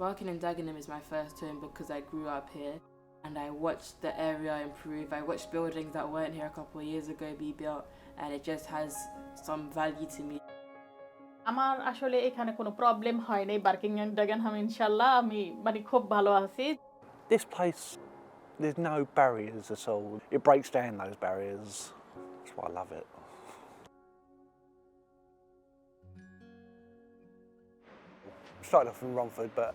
Barking and Dagenham is my first home because I grew up here and I watched the area improve. I watched buildings that weren't here a couple of years ago be built, and it just has some value to me. আমার আসলে এখানে কোনো problem হয় নাই barking and Dagenham ইনশাআল্লাহ আমি মানে খুব ভালো আছি This place, there's no barriers at all. It breaks down those barriers. That's why I love it. Started off in Romford, but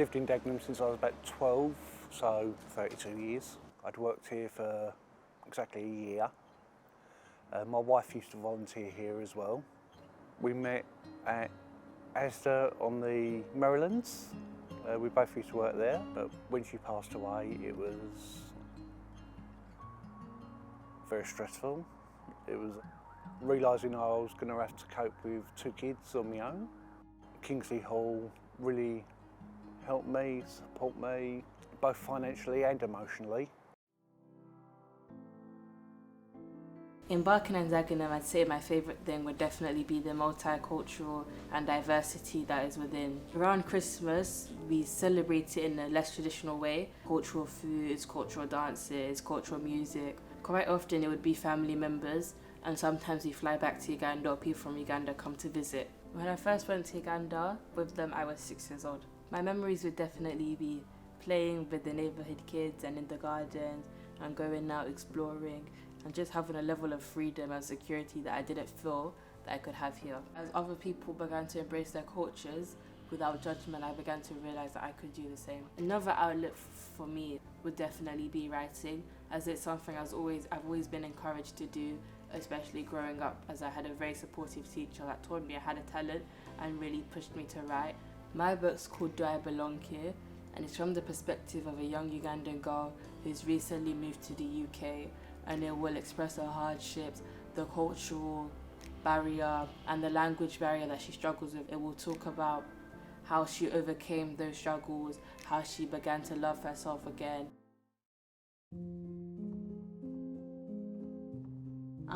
lived in Dagenham since I was about 12, so 32 years. I'd worked here for exactly a year. My wife used to volunteer here as well. We met at Asda on the Marylands. We both used to work there, but when she passed away, it was very stressful. It was realising I was going to have to cope with 2 kids on my own. Kingsley Hall really helped me, support me, both financially and emotionally. In Barking and Dagenham, I'd say my favourite thing would definitely be the multicultural and diversity that is within. Around Christmas, we celebrate it in a less traditional way. Cultural foods, cultural dances, cultural music. Quite often it would be family members, and sometimes we fly back to Uganda or people from Uganda come to visit. When I first went to Uganda with them, I was 6 years old. My memories would definitely be playing with the neighbourhood kids and in the gardens and going out exploring and just having a level of freedom and security that I didn't feel that I could have here. As other people began to embrace their cultures without judgment, I began to realise that I could do the same. Another outlet for me would definitely be writing, as it's something I've always been encouraged to do, especially growing up, as I had a very supportive teacher that told me I had a talent and really pushed me to write. My book's called Do I Belong Here? And it's from the perspective of a young Ugandan girl who's recently moved to the UK, and it will express her hardships, the cultural barrier and the language barrier that she struggles with. It will talk about how she overcame those struggles, how she began to love herself again.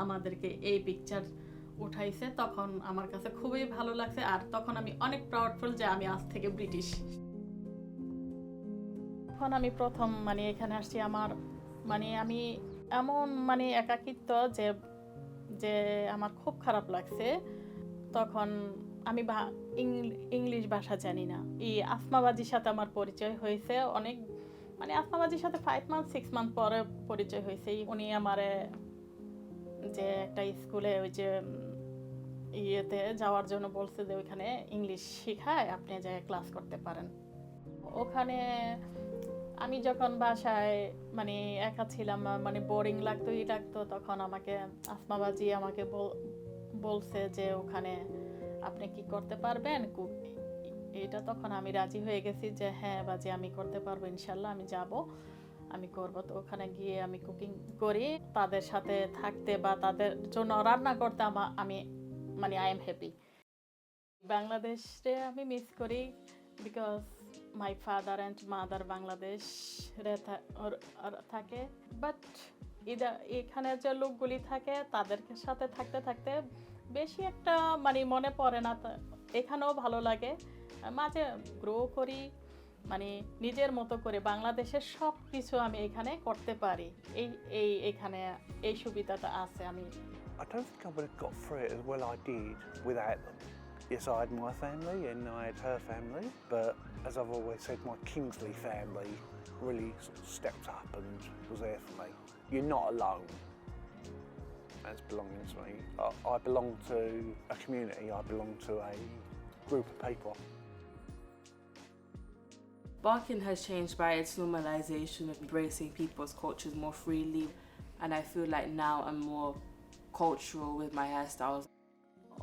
আমাদেরকে এই picture উঠাইছে তখন আমার কাছে খুবই ভালো লাগছে আর তখন আমি অনেক প্রাউডফুল যে আমি আজ থেকে ব্রিটিশ যখন আমি প্রথম মানে এখানে আসছি আমার মানে আমি এমন মানে একাকিত্ব যে যে আমার খুব খারাপ লাগছে তখন আমি ইংলিশ ভাষা জানি না এই আসমাবাজির সাথে আমার পরিচয় হয়েছে অনেক মানে আসমাবাজির সাথে 5 মান্থ 6 মান্থ পরে পরিচয় হয়েছে উনি আমারে যে একটা স্কুলে ওই যে ইয়েতে যাওয়ার জন্য বলছে যে ওইখানে ইংলিশ শেখায় আপনি যায় ক্লাস করতে পারেন ওখানে আমি যখন বাসায় মানে একা ছিলাম মানে বোরিং লাগতো তখন আমাকে আসমাবাজি আমাকে বলছে যে ওখানে আপনি কি করতে পারবেন এটা তখন আমি রাজি হয়ে গেছি যে হ্যাঁ বাজি আমি করতে পারবো ইনশাআল্লাহ আমি যাব আমি করব তো ওখানে গিয়ে আমি কুকিং করি তাদের সাথে থাকতে বা তাদের জন্য রান্না করতে আমি মানে আই এম হ্যাপি বাংলাদেশে আমি মিস করি because my father and mother Bangladesh থাকে বাট এখানে যে লোকগুলি থাকে তাদের সাথে থাকতে থাকতে বেশি একটা মানে মনে পড়ে না এখানেও ভালো লাগে মাঝে গ্রো করি মানে নিজের মতো করে বাংলাদেশের সব কিছু আমি এখানে করতে পারি এখানে এই সুবিধাটা আছে আমি I don't think I would have got through it as well I did without them. Yes, I had my family and I had her family, but as I've always said, my Kingsley family really sort of stepped up and was there for me. You're not alone. That's belonging to me. I belong to a community, I belong to a group of people. Barking has changed by its normalisation of embracing people's cultures more freely, and I feel like now I'm more cultural with my hairstyles.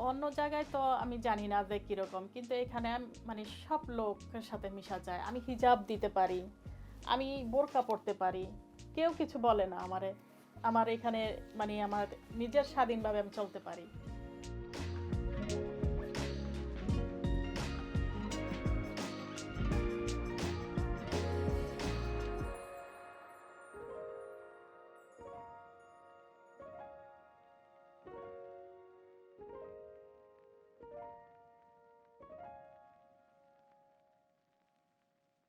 অন্য জায়গায় তো আমি জানি না যে কিরকম কিন্তু এখানে মানে সব লোকের সাথে মিশা যায় আমি হিজাব দিতে পারি আমি বোরকা পরতে পারি কেউ কিছু বলে না আমার এখানে মানে আমার নিজের স্বাধীনভাবে আমি চলতে পারি